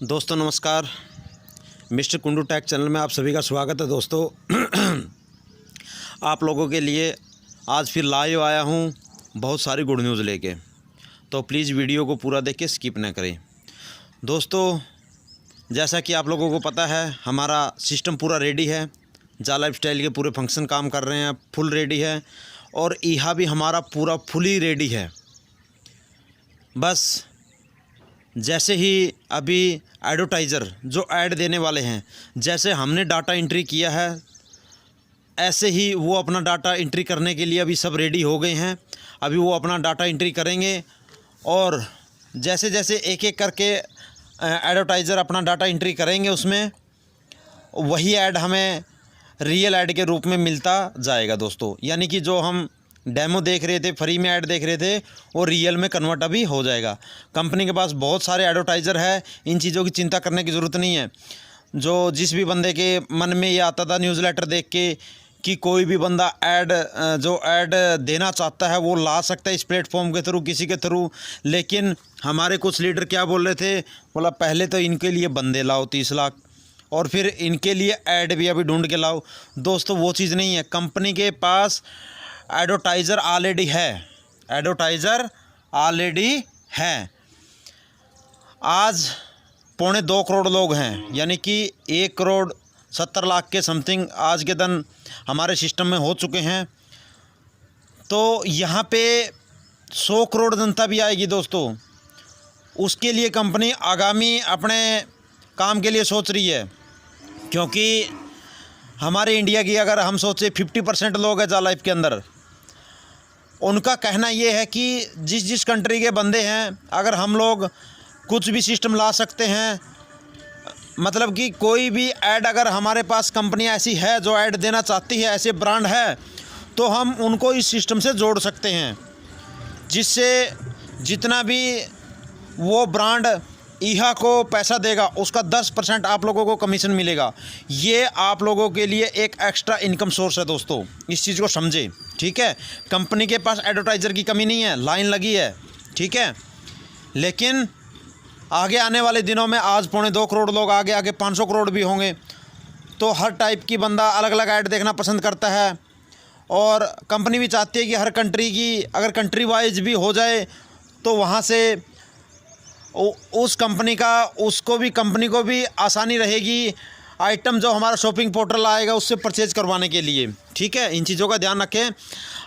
दोस्तों नमस्कार। Mister Kundu take channel में आप सभी का स्वागत है। दोस्तों आप लोगों के लिए आज फिर लाइव आया हूँ बहुत सारी गुड न्यूज़ लेके, तो प्लीज़ वीडियो को पूरा देख के स्किप ना करें। दोस्तों जैसा कि आप लोगों को पता है, हमारा सिस्टम पूरा रेडी है। जा लाइफस्टाइल के पूरे फंक्शन काम कर रहे हैं, फुल रेडी है, और यहाँ भी हमारा पूरा फुली रेडी है। बस जैसे ही अभी एडवर्टाइज़र जो ऐड देने वाले हैं, जैसे हमने डाटा एंट्री किया है, ऐसे ही वो अपना डाटा एंट्री करने के लिए अभी सब रेडी हो गए हैं। अभी वो अपना डाटा एंट्री करेंगे और जैसे जैसे एक एक करके एडवर्टाइज़र अपना डाटा एंट्री करेंगे, उसमें वही ऐड हमें रियल ऐड के रूप में मिलता जाएगा। दोस्तों यानी कि जो हम डेमो देख रहे थे, फ्री में ऐड देख रहे थे, वो रियल में कन्वर्ट अभी हो जाएगा। कंपनी के पास बहुत सारे एडवर्टाइज़र है, इन चीज़ों की चिंता करने की ज़रूरत नहीं है। जो जिस भी बंदे के मन में ये आता था न्यूज़लेटर देख के कि कोई भी बंदा जो ऐड देना चाहता है वो ला सकता है इस प्लेटफॉर्म के थ्रू, किसी के थ्रू। लेकिन हमारे कुछ लीडर क्या बोल रहे थे, बोला पहले तो इनके लिए बंदे लाओ 30 लाख और फिर इनके लिए ऐड भी अभी ढूंढ के लाओ। दोस्तों वो चीज़ नहीं है। कंपनी के पास एडवर्टाइज़र ऑलरेडी है, एडवर्टाइज़र ऑलरेडी है। आज 2.25 करोड़ लोग हैं, यानी कि 1,70,00,000 के समथिंग आज के दिन हमारे सिस्टम में हो चुके हैं। तो यहाँ पे 100 करोड़ जनता भी आएगी दोस्तों। उसके लिए कंपनी आगामी अपने काम के लिए सोच रही है, क्योंकि हमारे इंडिया की अगर हम सोचे 50% लोग हैं जा लाइफ के अंदर, उनका कहना ये है कि जिस जिस कंट्री के बंदे हैं, अगर हम लोग कुछ भी सिस्टम ला सकते हैं, मतलब कि कोई भी ऐड अगर हमारे पास कंपनी ऐसी है जो ऐड देना चाहती है, ऐसे ब्रांड है, तो हम उनको इस सिस्टम से जोड़ सकते हैं, जिससे जितना भी वो ब्रांड ईहा को पैसा देगा उसका 10% आप लोगों को कमीशन मिलेगा। ये आप लोगों के लिए एक एक्स्ट्रा इनकम सोर्स है दोस्तों, इस चीज़ को समझें, ठीक है। कंपनी के पास एडवर्टाइज़र की कमी नहीं है, लाइन लगी है, ठीक है। लेकिन आगे आने वाले दिनों में आज 2.25 करोड़ लोग, आगे आगे 500 करोड़ भी होंगे, तो हर टाइप की बंदा अलग अलग ऐड देखना पसंद करता है। और कंपनी भी चाहती है कि हर कंट्री की अगर कंट्री वाइज भी हो जाए, तो वहाँ से उस कंपनी को भी आसानी रहेगी आइटम जो हमारा शॉपिंग पोर्टल आएगा उससे परचेज़ करवाने के लिए, ठीक है। इन चीज़ों का ध्यान रखें।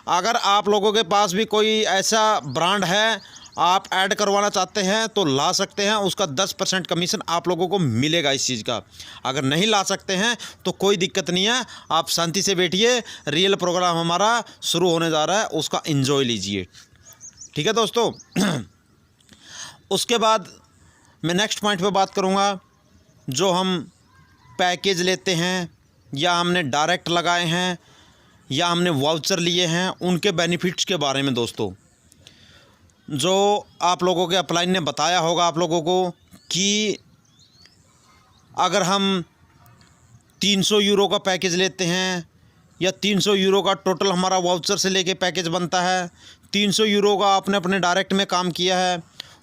अगर आप लोगों के पास भी कोई ऐसा ब्रांड है, आप ऐड करवाना चाहते हैं, तो ला सकते हैं। उसका 10% कमीशन आप लोगों को मिलेगा इस चीज़ का। अगर नहीं ला सकते हैं तो कोई दिक्कत नहीं है, आप शांति से बैठिए। रियल प्रोग्राम हमारा शुरू होने जा रहा है, उसका एंजॉय लीजिए, ठीक है दोस्तों। उसके बाद मैं नेक्स्ट पॉइंट पे बात करूँगा। जो हम पैकेज लेते हैं, या हमने डायरेक्ट लगाए हैं, या हमने वाउचर लिए हैं, उनके बेनिफिट्स के बारे में दोस्तों। जो आप लोगों के अपलाइन ने बताया होगा आप लोगों को कि अगर हम 300 यूरो का पैकेज लेते हैं, या 300 यूरो का टोटल हमारा वाउचर से लेके पैकेज बनता है, 300 यूरो का आपने अपने डायरेक्ट में काम किया है,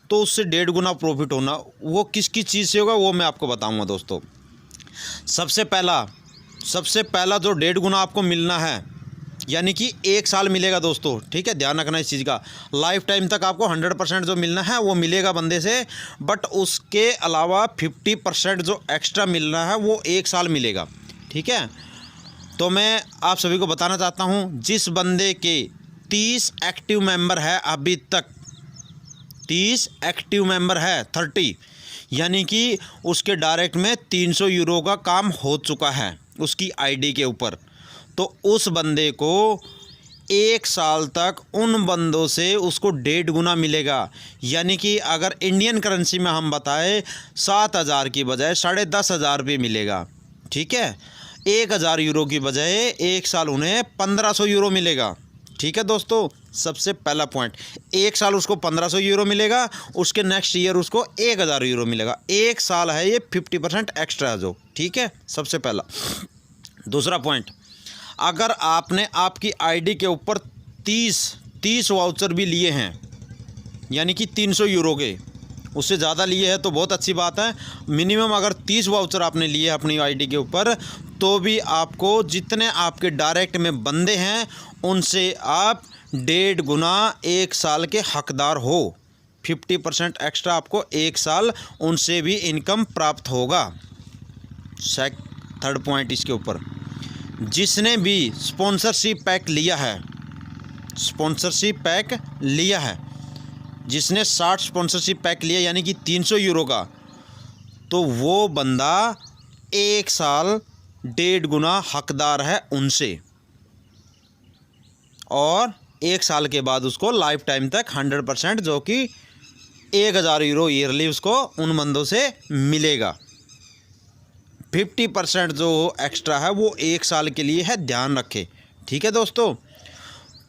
तो उससे 1.5 गुना प्रॉफिट होना, वो किस किस चीज़ से होगा वो मैं आपको बताऊंगा दोस्तों। सबसे पहला जो 1.5 गुना आपको मिलना है, यानी कि 1 साल मिलेगा दोस्तों, ठीक है। ध्यान रखना इस चीज़ का। लाइफ टाइम तक आपको 100% जो मिलना है वो मिलेगा बंदे से, बट उसके अलावा 50% जो एक्स्ट्रा मिलना है वो 1 साल मिलेगा, ठीक है। तो मैं आप सभी को बताना चाहता हूँ, जिस बंदे के 30 एक्टिव मेंबर है, अभी तक 30 एक्टिव मेंबर है, 30, यानी कि उसके डायरेक्ट में 300 यूरो का काम हो चुका है उसकी आईडी के ऊपर, तो उस बंदे को 1 साल तक उन बंदों से उसको 1.5 गुना मिलेगा। यानी कि अगर इंडियन करेंसी में हम बताएं 7,000 की बजाय 10,500 रुपये मिलेगा, ठीक है। 1,000 यूरो की बजाय 1 साल उन्हें 1,500 यूरो मिलेगा, ठीक है दोस्तों। सबसे पहला पॉइंट, 1 साल उसको 1,500 यूरो मिलेगा, उसके नेक्स्ट ईयर उसको 1,000 यूरो मिलेगा। 1 साल है ये 50% एक्स्ट्रा जो, ठीक है, सबसे पहला। दूसरा पॉइंट, अगर आपने आपकी आईडी के ऊपर 30 वाउचर भी लिए हैं, यानी कि 300 यूरो के, उससे ज़्यादा लिए हैं तो बहुत अच्छी बात है। मिनिमम अगर 30 वाउचर आपने लिए अपनी आईडी के ऊपर तो भी आपको जितने आपके डायरेक्ट में बंदे हैं उनसे आप 1.5 गुना 1 साल के हकदार हो। 50% एक्स्ट्रा आपको 1 साल उनसे भी इनकम प्राप्त होगा। थर्ड पॉइंट इसके ऊपर, जिसने भी स्पॉन्सरशिप पैक लिया है, स्पॉन्सरशिप पैक लिया है, जिसने 60 स्पॉन्सरशिप पैक लिया यानी कि 300 यूरो का, तो वो बंदा 1 साल 1.5 गुना हकदार है उनसे, और 1 साल के बाद उसको लाइफ टाइम तक 100% जो कि 1000 यूरो ईयरली उसको उन बंदों से मिलेगा। 50% जो एक्स्ट्रा है वो 1 साल के लिए है, ध्यान रखें। ठीक है दोस्तों,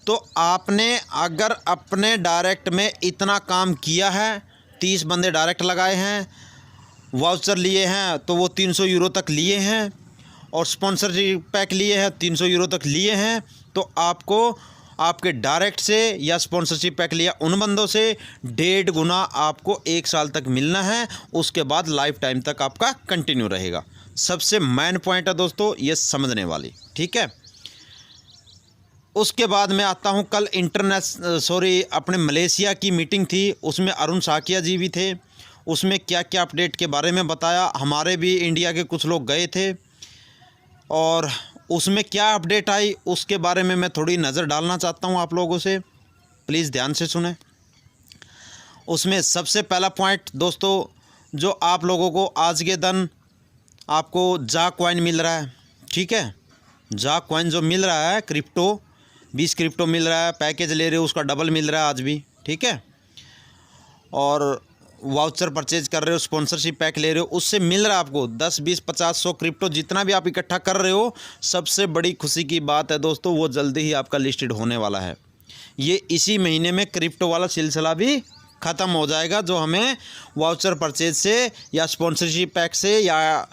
तो आपने अगर अपने डायरेक्ट में इतना काम किया है, 30 बंदे डायरेक्ट लगाए हैं, वाउचर लिए हैं तो वो 300 यूरो तक लिए हैं, और स्पॉन्सरशिप पैक लिए हैं 300 यूरो तक लिए हैं, तो आपको आपके डायरेक्ट से या स्पॉन्सरशिप पैक लिया उन बंदों से 1.5 गुना आपको 1 साल तक मिलना है। उसके बाद लाइफ टाइम तक आपका कंटिन्यू रहेगा। सबसे मेन पॉइंट है दोस्तों ये समझने वाली। ठीक है, उसके बाद मैं आता हूँ, कल अपने मलेशिया की मीटिंग थी, उसमें अरुण साकिया जी भी थे। उसमें क्या क्या अपडेट के बारे में बताया, हमारे भी इंडिया के कुछ लोग गए थे, और उसमें क्या अपडेट आई उसके बारे में मैं थोड़ी नज़र डालना चाहता हूँ आप लोगों से, प्लीज़ ध्यान से सुने। उसमें सबसे पहला पॉइंट दोस्तों, जो आप लोगों को आज के दिन आपको जा कॉइन मिल रहा है। ठीक है, जा कॉइन जो मिल रहा है क्रिप्टो, 20 क्रिप्टो मिल रहा है, पैकेज ले रहे हो उसका डबल मिल रहा है आज भी। ठीक है, और वाउचर परचेज कर रहे हो, स्पॉन्सरशिप पैक ले रहे हो, उससे मिल रहा है आपको 10, 20, 50, 100 क्रिप्टो, जितना भी आप इकट्ठा कर रहे हो। सबसे बड़ी खुशी की बात है दोस्तों, वो जल्दी ही आपका लिस्टेड होने वाला है। ये इसी महीने में क्रिप्टो वाला सिलसिला भी ख़त्म हो जाएगा, जो हमें वाउचर परचेज से या स्पॉन्सरशिप पैक से या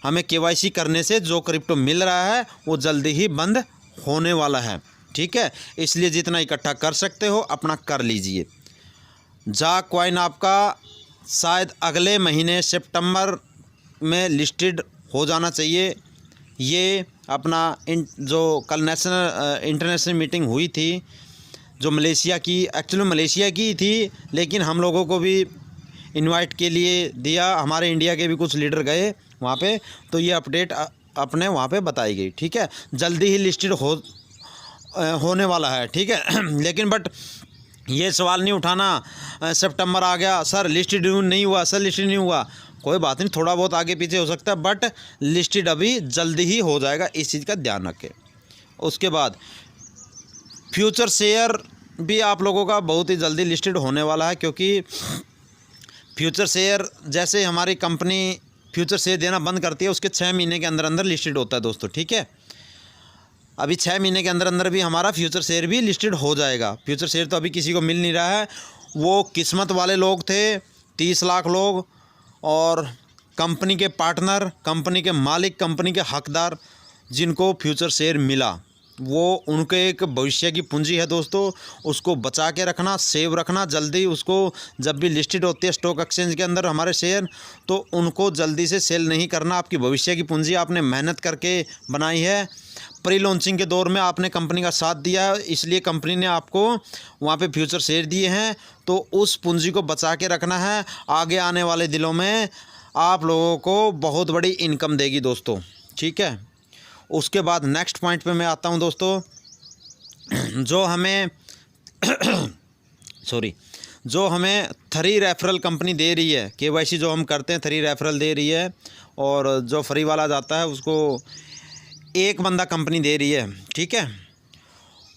हमें KYC करने से जो क्रिप्टो मिल रहा है वो जल्दी ही बंद होने वाला है। ठीक है, इसलिए जितना इकट्ठा कर सकते हो अपना कर लीजिए। जा कॉइन आपका शायद अगले महीने सितंबर में लिस्टेड हो जाना चाहिए। ये अपना जो कल इंटरनेशनल मीटिंग हुई थी जो मलेशिया की, एक्चुअली मलेशिया की थी, लेकिन हम लोगों को भी इनवाइट के लिए दिया, हमारे इंडिया के भी कुछ लीडर गए वहाँ पे, तो ये अपडेट अपने वहाँ पे बताई गई। ठीक है, जल्दी ही लिस्टेड होने वाला है। ठीक है लेकिन बट ये सवाल नहीं उठाना सितंबर आ गया सर लिस्टेड नहीं हुआ, सर लिस्टेड नहीं हुआ, कोई बात नहीं, थोड़ा बहुत आगे पीछे हो सकता है, बट लिस्टेड अभी जल्दी ही हो जाएगा, इस चीज़ का ध्यान रखें। उसके बाद फ्यूचर शेयर भी आप लोगों का बहुत ही जल्दी लिस्टेड होने वाला है, क्योंकि फ्यूचर शेयर जैसे हमारी कंपनी फ्यूचर शेयर देना बंद करती है उसके 6 महीने के अंदर अंदर लिस्टेड होता है दोस्तों। ठीक है, अभी 6 महीने के अंदर अंदर भी हमारा फ्यूचर शेयर भी लिस्टेड हो जाएगा। फ्यूचर शेयर तो अभी किसी को मिल नहीं रहा है, वो किस्मत वाले लोग थे, 30 लाख लोग, और कंपनी के पार्टनर, कंपनी के मालिक, कंपनी के हकदार जिनको फ्यूचर शेयर मिला, वो उनके एक भविष्य की पूंजी है दोस्तों। उसको बचा के रखना, सेव रखना, जल्दी उसको जब भी लिस्टेड होती है स्टॉक एक्सचेंज के अंदर हमारे शेयर, तो उनको जल्दी से सेल नहीं करना। आपकी भविष्य की पूंजी आपने मेहनत करके बनाई है, प्री लॉन्चिंग के दौर में आपने कंपनी का साथ दिया है, इसलिए कंपनी ने आपको वहाँ पे फ्यूचर शेयर दिए हैं, तो उस पूंजी को बचा के रखना है। आगे आने वाले दिनों में आप लोगों को बहुत बड़ी इनकम देगी दोस्तों। ठीक है, उसके बाद नेक्स्ट पॉइंट पे मैं आता हूँ दोस्तों, जो हमें जो हमें 3 रेफरल कंपनी दे रही है, KYC जो हम करते हैं 3 रेफरल दे रही है, और जो फ्री वाला जाता है उसको 1 बंदा कंपनी दे रही है। ठीक है,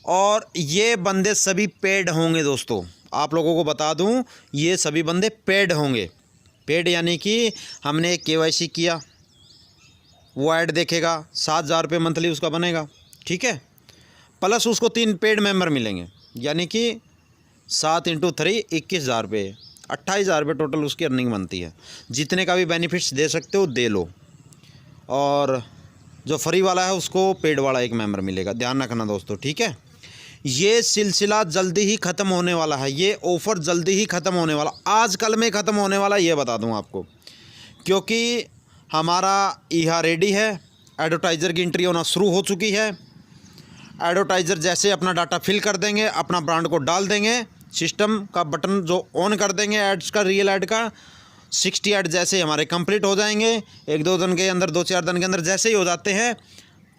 और ये बंदे सभी पेड होंगे दोस्तों, आप लोगों को बता दूं, ये सभी बंदे पेड होंगे। पेड यानी कि हमने एक KYC किया, वो ऐड देखेगा, 7,000 रुपये मंथली उसका बनेगा। ठीक है, प्लस उसको 3 पेड मेंबर मिलेंगे, यानी कि 7 × 3 21,000 रुपये, 28,000 रुपये टोटल उसकी अर्निंग बनती है। जितने का भी बेनिफिट्स दे सकते हो दे लो, और जो फ्री वाला है उसको पेड वाला 1 मेंबर मिलेगा, ध्यान रखना दोस्तों। ठीक है, ये सिलसिला जल्दी ही ख़त्म होने वाला है, ये ऑफ़र जल्दी ही ख़त्म होने वाला, आज कल में ख़त्म होने वाला, ये बता दूं आपको। क्योंकि हमारा ईहा रेडी है, एडवर्टाइज़र की एंट्री होना शुरू हो चुकी है। एडवर्टाइज़र जैसे अपना डाटा फिल कर देंगे, अपना ब्रांड को डाल देंगे, सिस्टम का बटन जो ऑन कर देंगे एड्स का, रियल ऐड का, 60 ऐड जैसे हमारे कंप्लीट हो जाएंगे, 1-2 दिन के अंदर, 2-4 दिन के अंदर जैसे ही हो जाते हैं,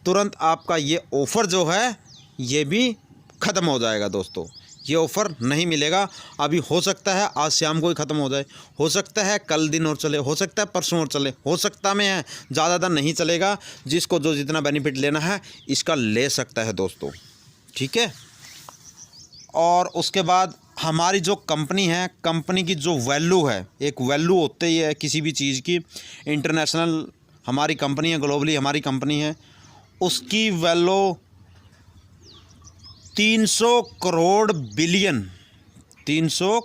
तुरंत आपका ये ऑफ़र जो है ये भी ख़त्म हो जाएगा दोस्तों। ये ऑफ़र नहीं मिलेगा अभी। हो सकता है आज शाम को ही ख़त्म हो जाए, हो सकता है कल दिन और चले, हो सकता है परसों और चले, हो सकता में है ज़्यादा दिन नहीं चलेगा। जिसको जो जितना बेनिफिट लेना है इसका ले सकता है दोस्तों, ठीक है। और उसके बाद हमारी जो कंपनी है, कंपनी की जो वैल्यू है, एक वैल्यू होती ही है किसी भी चीज़ की। इंटरनेशनल हमारी कंपनी है, ग्लोबली हमारी कंपनी है, उसकी वैल्यू 300 करोड़ बिलियन, 300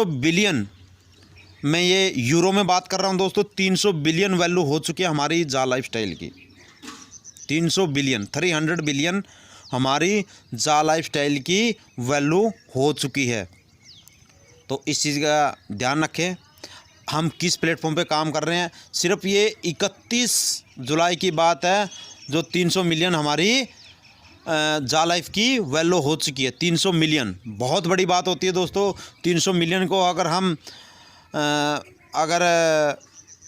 बिलियन, मैं ये यूरो में बात कर रहा हूँ दोस्तों। 300 बिलियन वैल्यू हो चुकी है हमारी जा लाइफस्टाइल की। 300 बिलियन, 300 बिलियन हमारी जा लाइफस्टाइल की वैल्यू हो चुकी है। तो इस चीज़ का ध्यान रखें। हम किस प्लेटफॉर्म पे काम कर रहे हैं, सिर्फ ये 31 जुलाई की बात है जो 300 मिलियन हमारी जा लाइफ की वैल्यू हो चुकी है। 300 मिलियन बहुत बड़ी बात होती है दोस्तों। 300 मिलियन को अगर हम अगर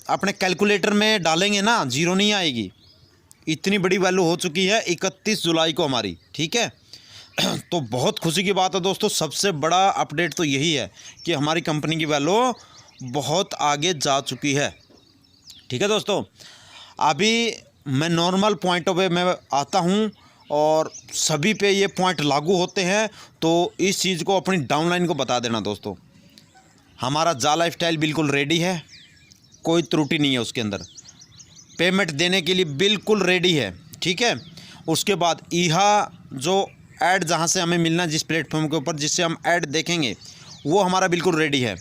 अपने कैलकुलेटर में डालेंगे ना, जीरो नहीं आएगी, इतनी बड़ी वैल्यू हो चुकी है 31 जुलाई को हमारी, ठीक है। तो बहुत खुशी की बात है दोस्तों। सबसे बड़ा अपडेट तो यही है कि हमारी कंपनी की वैल्यू बहुत आगे जा चुकी है, ठीक है दोस्तों। अभी मैं नॉर्मल पॉइंटों पे मैं आता हूँ और सभी पे ये पॉइंट लागू होते हैं, तो इस चीज़ को अपनी डाउनलाइन को बता देना दोस्तों। हमारा जा लाइफस्टाइल बिल्कुल रेडी है, कोई त्रुटि नहीं है उसके अंदर, पेमेंट देने के लिए बिल्कुल रेडी है, ठीक है। उसके बाद ईहा जो ऐड जहाँ से हमें मिलना, जिस प्लेटफॉर्म के ऊपर जिससे हम ऐड देखेंगे, वो हमारा बिल्कुल रेडी है।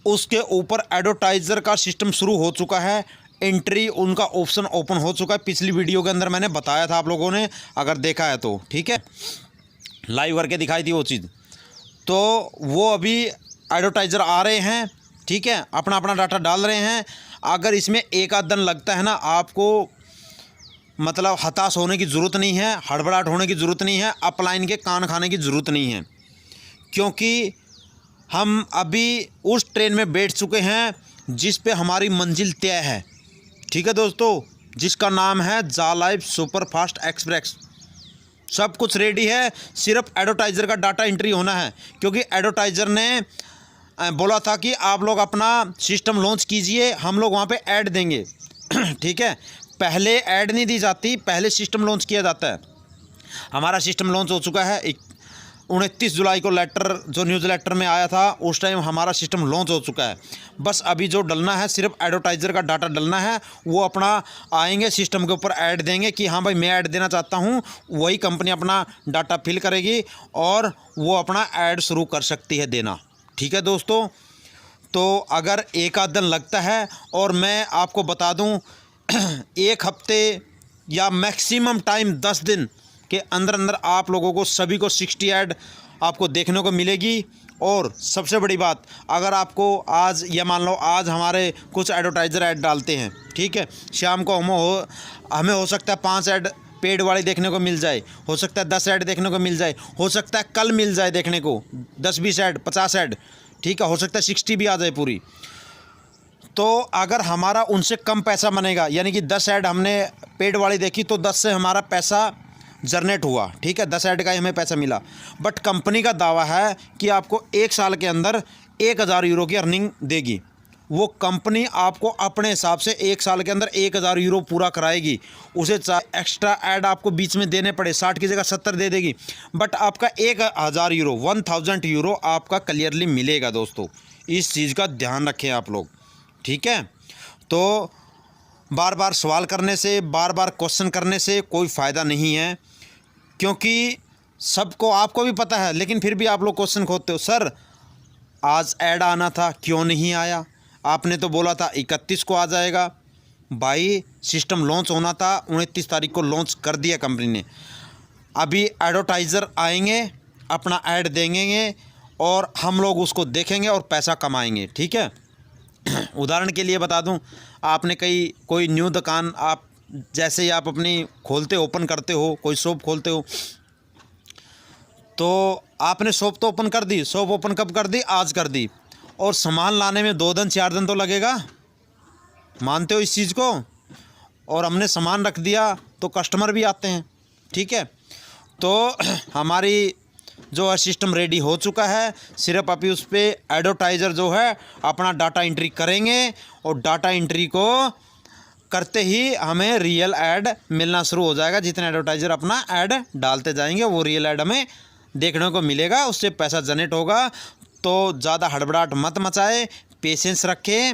उसके ऊपर एडवर्टाइज़र का सिस्टम शुरू हो चुका है, एंट्री उनका ऑप्शन ओपन हो चुका है। पिछली वीडियो के अंदर मैंने बताया था, आप लोगों ने अगर देखा है तो, ठीक है, लाइव करके दिखाई थी वो चीज़। तो वो अभी एडवर्टाइज़र आ रहे हैं, ठीक है, अपना अपना डाटा डाल रहे हैं। अगर इसमें एक आध दिन लगता है ना, आपको मतलब हताश होने की ज़रूरत नहीं है, हड़बड़ाहट होने की ज़रूरत नहीं है, अपलाइन के कान खाने की ज़रूरत नहीं है, क्योंकि हम अभी उस ट्रेन में बैठ चुके हैं जिस पे हमारी मंजिल तय है, ठीक है दोस्तों, जिसका नाम है जा लाइफ सुपर फास्ट एक्सप्रेस। सब कुछ रेडी है, सिर्फ एडवर्टाइज़र का डाटा एंट्री होना है। क्योंकि एडवर्टाइज़र ने बोला था कि आप लोग अपना सिस्टम लॉन्च कीजिए, हम लोग वहाँ पे ऐड देंगे, ठीक है। पहले ऐड नहीं दी जाती, पहले सिस्टम लॉन्च किया जाता है। हमारा सिस्टम लॉन्च हो चुका है 29 जुलाई को, लेटर जो न्यूज़ लेटर में आया था उस टाइम हमारा सिस्टम लॉन्च हो चुका है। बस अभी जो डलना है, सिर्फ एडवर्टाइज़र का डाटा डलना है। वो अपना आएंगे सिस्टम के ऊपर ऐड देंगे कि हाँ भाई मैं ऐड देना चाहता हूँ, वही कंपनी अपना डाटा फिल करेगी और वो अपना ऐड शुरू कर सकती है देना, ठीक है दोस्तों। तो अगर एक आध दिन लगता है, और मैं आपको बता दूँ 1 हफ्ते या मैक्सिमम टाइम 10 दिन के अंदर अंदर आप लोगों को सभी को 60 ऐड आपको देखने को मिलेगी। और सबसे बड़ी बात, अगर आपको आज या मान लो आज हमारे कुछ एडवर्टाइज़र ऐड डालते हैं, ठीक है, शाम को हमें हो सकता है 5 ऐड पेड वाली देखने को मिल जाए, हो सकता है 10 ऐड देखने को मिल जाए, हो सकता है कल मिल जाए देखने को 10-20 ऐड, 50 ऐड, ठीक है, हो सकता है 60 भी आ जाए पूरी। तो अगर हमारा उनसे कम पैसा बनेगा, यानी कि 10 ऐड हमने पेड वाली देखी तो 10 से हमारा पैसा जनरेट हुआ, ठीक है, 10 ऐड का ही हमें पैसा मिला। बट कंपनी का दावा है कि आपको 1 साल के अंदर 1000 यूरो की अर्निंग देगी। वो कंपनी आपको अपने हिसाब से 1 साल के अंदर 1000 यूरो पूरा कराएगी। उसे चाहे एक्स्ट्रा ऐड आपको बीच में देने पड़े, 60 की जगह 70 दे देगी, बट आपका 1000 यूरो 1000 यूरो आपका क्लियरली मिलेगा दोस्तों। इस चीज़ का ध्यान रखें आप लोग, ठीक है। तो बार बार सवाल करने से, बार बार क्वेश्चन करने से कोई फ़ायदा नहीं है, क्योंकि सबको आपको भी पता है, लेकिन फिर भी आप लोग क्वेश्चन खोदते हो, सर आज ऐड आना था क्यों नहीं आया, आपने तो बोला था 31 को आ जाएगा, भाई सिस्टम लॉन्च होना था, 29 तारीख को लॉन्च कर दिया कंपनी ने। अभी एडवर्टाइज़र आएंगे, अपना ऐड देंगे और हम लोग उसको देखेंगे और पैसा कमाएंगे, ठीक है। उदाहरण के लिए बता दूं, आपने कोई न्यू दुकान, आप जैसे ही आप अपनी खोलते ओपन करते हो, कोई शॉप खोलते हो, तो आपने शॉप तो ओपन कर दी। शॉप ओपन कब कर दी? आज कर दी। और सामान लाने में 2 दिन 4 दिन तो लगेगा, मानते हो इस चीज़ को? और हमने सामान रख दिया तो कस्टमर भी आते हैं, ठीक है। तो हमारी जो है सिस्टम रेडी हो चुका है, सिर्फ अभी उस पर एडवर्टाइज़र जो है अपना डाटा एंट्री करेंगे और डाटा एंट्री को करते ही हमें रियल ऐड मिलना शुरू हो जाएगा। जितने एडवर्टाइज़र अपना ऐड डालते जाएंगे वो रियल ऐड हमें देखने को मिलेगा, उससे पैसा जनरेट होगा। तो ज़्यादा हड़बड़ाहट मत मचाए, पेशेंस रखें।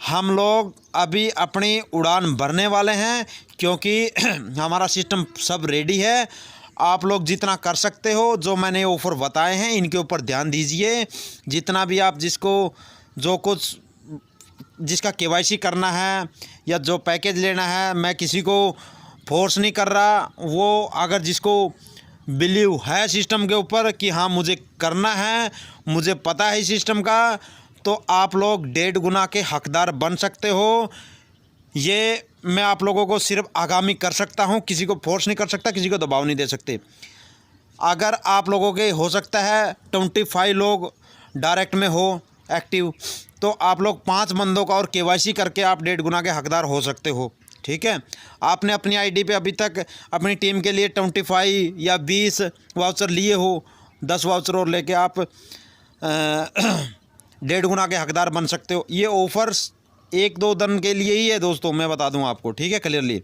हम लोग अभी अपनी उड़ान भरने वाले हैं क्योंकि हमारा सिस्टम सब रेडी है। आप लोग जितना कर सकते हो, जो मैंने ऑफ़र बताए हैं इनके ऊपर ध्यान दीजिए। जितना भी आप जिसका केवाईसी करना है या जो पैकेज लेना है, मैं किसी को फोर्स नहीं कर रहा। वो अगर जिसको बिलीव है सिस्टम के ऊपर कि हाँ मुझे करना है, मुझे पता है सिस्टम का, तो आप लोग 1.5 गुना के हकदार बन सकते हो। ये मैं आप लोगों को सिर्फ आगामी कर सकता हूँ, किसी को फोर्स नहीं कर सकता, किसी को दबाव नहीं दे सकते। अगर आप लोगों के हो सकता है 25 लोग डायरेक्ट में हो एक्टिव, तो आप लोग 5 बंदों का और केवाईसी करके आप 1.5 गुना के हकदार हो सकते हो, ठीक है। आपने अपनी आईडी पे अभी तक अपनी टीम के लिए 25 या 20 वाउचर लिए हो, 10 वाउचर और लेके आप 1.5 गुना के हकदार बन सकते हो। ये ऑफ़र्स 1-2 दिन के लिए ही है दोस्तों, मैं बता दूं आपको, ठीक है, क्लियरली।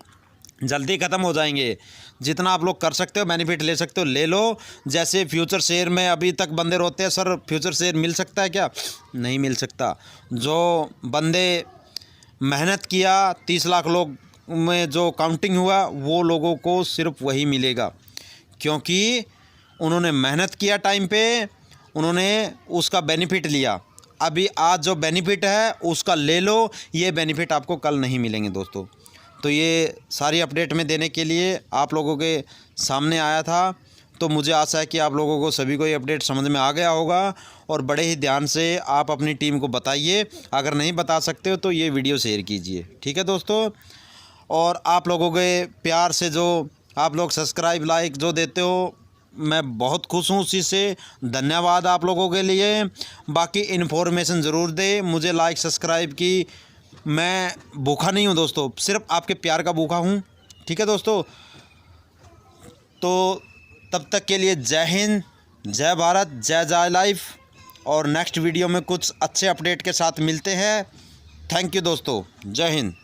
जल्दी ख़त्म हो जाएंगे। जितना आप लोग कर सकते हो, बेनिफिट ले सकते हो, ले लो। जैसे फ्यूचर शेयर में अभी तक बंदे रोते हैं, सर फ्यूचर शेयर मिल सकता है क्या? नहीं मिल सकता। जो बंदे मेहनत किया, 30 लाख लोग में जो काउंटिंग हुआ, वो लोगों को सिर्फ वही मिलेगा, क्योंकि उन्होंने मेहनत किया टाइम पे, उन्होंने उसका बेनिफिट लिया। अभी आज जो बेनिफिट है उसका ले लो, ये बेनिफिट आपको कल नहीं मिलेंगे दोस्तों। तो ये सारी अपडेट में देने के लिए आप लोगों के सामने आया था। तो मुझे आशा है कि आप लोगों को सभी को ये अपडेट समझ में आ गया होगा और बड़े ही ध्यान से आप अपनी टीम को बताइए। अगर नहीं बता सकते हो तो ये वीडियो शेयर कीजिए, ठीक है दोस्तों। और आप लोगों के प्यार से जो आप लोग सब्सक्राइब लाइक जो देते हो, मैं बहुत खुश हूँ उसी से। धन्यवाद आप लोगों के लिए। बाकी इन्फॉर्मेशन ज़रूर दे मुझे, लाइक सब्सक्राइब की। मैं भूखा नहीं हूँ दोस्तों, सिर्फ आपके प्यार का भूखा हूँ, ठीक है दोस्तों। तो तब तक के लिए जय हिंद, जय भारत, जय जय लाइफ। और नेक्स्ट वीडियो में कुछ अच्छे अपडेट के साथ मिलते हैं। थैंक यू दोस्तों, जय हिंद।